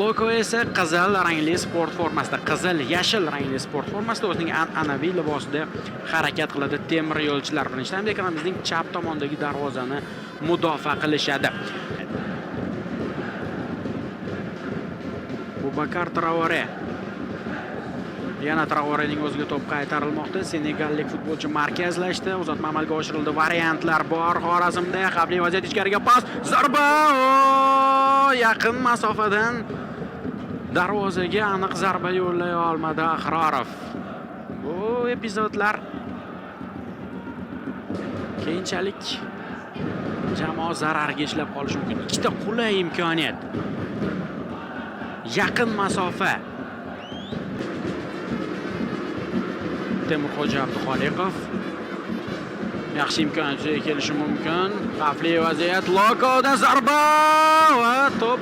Loko esa qizil rangli sport formasida, qizil-yashil rangli sport formasida o'zining an'anaviy libosida harakat qiladi. Temir yo'lchilar birinchi taymda ekranimizning chap tomondagi darvozani mudofaa qilishadi. Bubakar Traore. Yana Traorening o'ziga to'p qaytarilmoqda. Senegallik futbolchi markazlashdi. Uzatma amalga oshirildi. Variantlar bor. Xorazmda xavfli vaziyat, ichkariga pas, zarba! Yaqin masofadan darvozaga aniq zarba yo'llay olmadi Ahrorov. Bu epizodlar keyinchalik jamoa zararga ishlab qolishi mumkin. Ikkita qulay imkoniyat. Yaqin masofa. Temurxo'ja Abduxoliqov. Yaxshi imkoniyat kelishi mumkin. Xavfli vaziyat, Lokodan zarba va to'p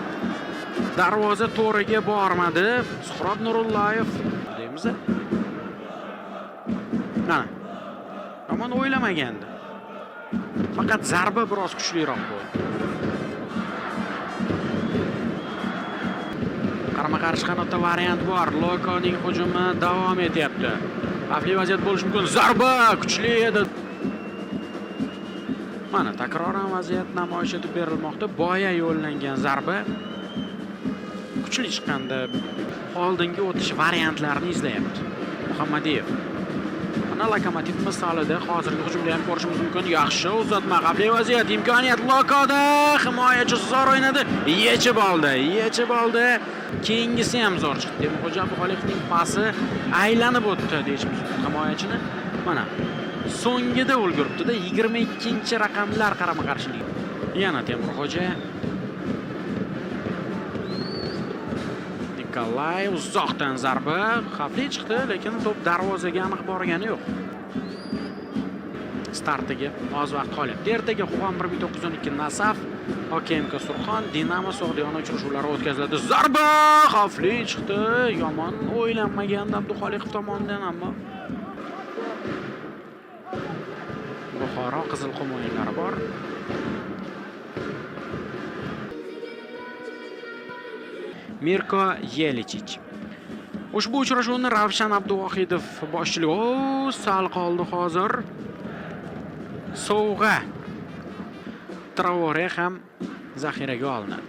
darvoza to'riga bormadi. Suhrob Nurullayev deymiz. Mana. Ammo o'ylamagandi. Faqat zarba biroz kuchliroq bo'ldi. Qarama-qarshi qanotda variant bor. Lokoning hujumi davom etyapti. Xavfli vaziyat bo'lishi mumkin. Zarba kuchli edi. Mana takroran vaziyat namoyish etib berilmoqda. Boya yo'llangan zarba kuchli chiqqanda oldinga o'tish variantlarini izlayapti Muhammadiyev. Mana Lokomotiv misolida hozirgi hujumda ham ko'rishimiz mumkin. Yaxshi uzatma, xavfli vaziyat, imkoniyat Lokoda, himoyachi zo'r o'ynadi, yechib oldi. Keyingisi ham zo'r chiqdi. Temurxo'ja Abduxoliqovning pasi aylanib o'tdi deyishimiz mumkin himoyachini. Mana so'ngida ulguribdi-da, 22-raqamlar qarama-qarshiligi. Yana Temurxo'ja. Nikolay uzoqdan zarba, xavfli chiqdi, lekin to'p darvozaga aniq borgani yo'q. Startiga oz vaqt qolyapti. Ertaga Xuan 1912 Nasaf, OKMK Surxon, Dinamo Sog'diyona uchrashuvlari o'tkaziladi. Zarba xavfli chiqdi. Yomon o'ylanmagan Abduxoliqov tomonidan, ammo Buxoro Qizilqum o'yinlari bor. Mirko Yelichich. Ushbu uchrashuvni Ravshan Abduvohidov boshchiligida sal qoldi hozir. Sovg'a. Traore ham zaxiraga olinadi.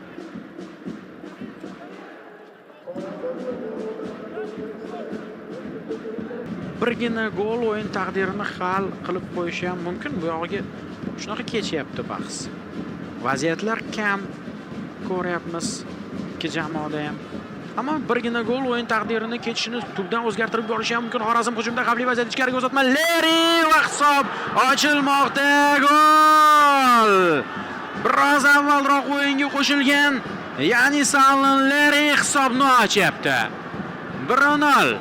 Birgina gol o'yin taqdirini hal qilib qo'yishi ham mumkin. Bu yog'iga shunaqa kechyapti bahs. Vaziyatlar kam ko'ryapmiz ikki jamoada ham. Ammo birgina gol o'yin taqdirini kechishini tubdan o'zgartirib yuborishi ham mumkin. Xorazm hujumda xavfli vaziyat, ichkariga uzatma, Leri va hisob ochilmoqda. Gol! Biroz avvalroq o'yinga qo'shilgan ya'ni Salin Leri hisobni ochyapti. 1-0.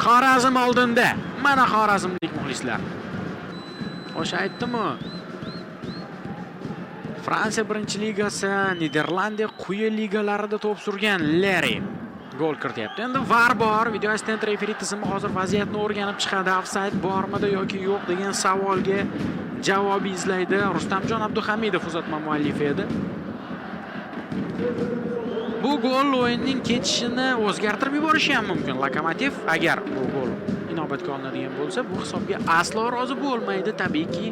Xorazm oldinda. Mana Xorazmlik muxlislar. O'sha aytdim-ku. Fransiya birinchi ligasi, Niderlandiya quyi ligalarida to'p surgan Leri gol kirityapti. Endi VAR bor, video assistent referi tizimi hozir vaziyatni o'rganib chiqadi. Ofsayd bormidi yoki yo'q degan savolga javob izlaydi. Rustamjon Abduhamidov uzatma muallifi edi. Bu gol o'yinning kechishini o'zgartirib yuborishi ham mumkin. Lokomotiv agar bu gol inobatga olinadigan bo'lsa, bu hisobga aslo rozi bo'lmaydi. Tabiiyki,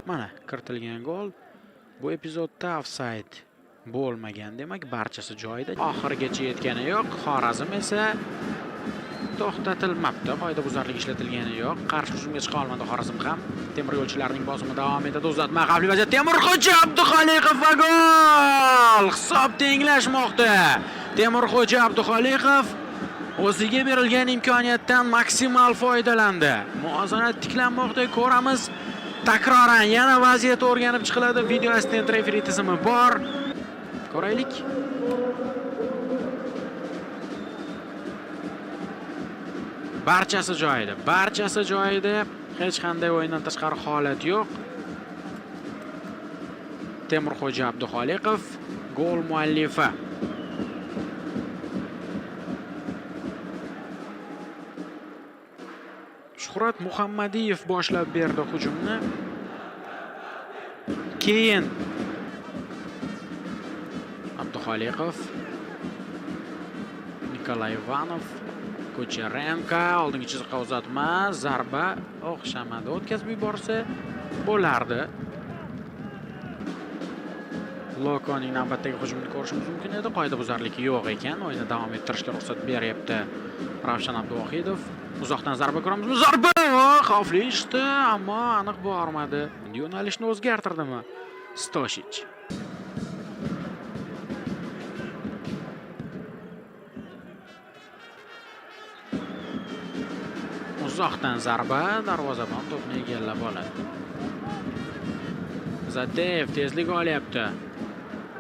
mana kiritilgan gol. Bu epizodda ofsayd bo'lmagan, demak barchasi joyida. Oxirigacha yetgani yo'q. Xorazm esa to'xtatilmabdi. Qoidabuzarlik ishlatilgani yo'q. Qarshi hujumga chiqa olmadi Xorazm ham. Temir yo'lchilarning bosimi davom etadi. Uzatma, xavfli vaziyat, Temurxo'ja Abduxoliqov va gol! Hisob tenglashmoqda. Temurxo'ja Abduxoliqov o'ziga berilgan imkoniyatdan maksimal foydalandi. Muvozanat tiklanmoqda, ko'ramiz. Takroran yana vaziyat o'rganib chiqiladi. Video assistent referi tizimi bor. Ko'raylik. Barchasi joyida. Hech qanday o'yindan tashqari holat yo'q. Temurxo'ja Abduxoliqov gol muallifi. Shuhrat Muhammadiyev boshlab berdi hujumni. Keyin Abduxoliqov Nikolay Ivanov, Kucherenko oldingi chiziqqa uzatma, zarba o'xshamadi. O'tkazib yuborsa bo'lardi. Lokoning navbatdagi hujumini ko'rishimiz mumkin edi. Qoidabuzarlik yo'q ekan. O'yinni davom ettirishga ruxsat beryapti Ravshan Abduvohidov. Uzoqdan zarba ko'ramiz. Zarba xavfli ishdi, ammo aniq bormadi. Yo'nalishni o'zgartirdimi Stoshich? Uzoqdan zarba, darvozabon to'pni egallab oladi. Zadev tezlik olyapti.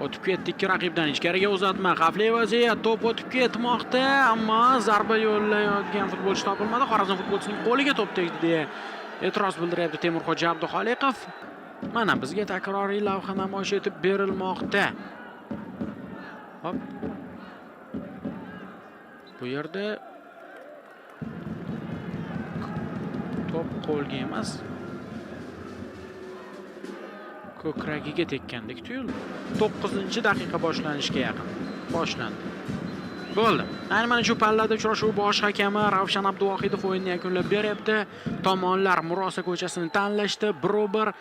O'tib ketdi ikki raqibdan ichkariga uzatma. Xavfli vaziyat, to'p o'tib ketmoqda, ammo zarba yo'llayotgan futbolchi topilmadi. Xorazm futbolchisining qo'liga to'p tegdi deya e'tiroz bildiryapti Temurxo'ja Abduxoliqov. Mana bizga takroriy lavha namoyish etib berilmoqda. Hop. Bu yerda to'p qo'lga emas, ko'kragiga tekkandek tuyuldi. 9-daqiqa boshlanishga yaqin. Boshlandi. Bo'ldi. Ayni mana shu pallada uchrashuv bosh hakami Ravshan Abduvohidov o'yinni yakunlab beryapti. Tomonlar murosa ko'chasini tanlashdi. Biroq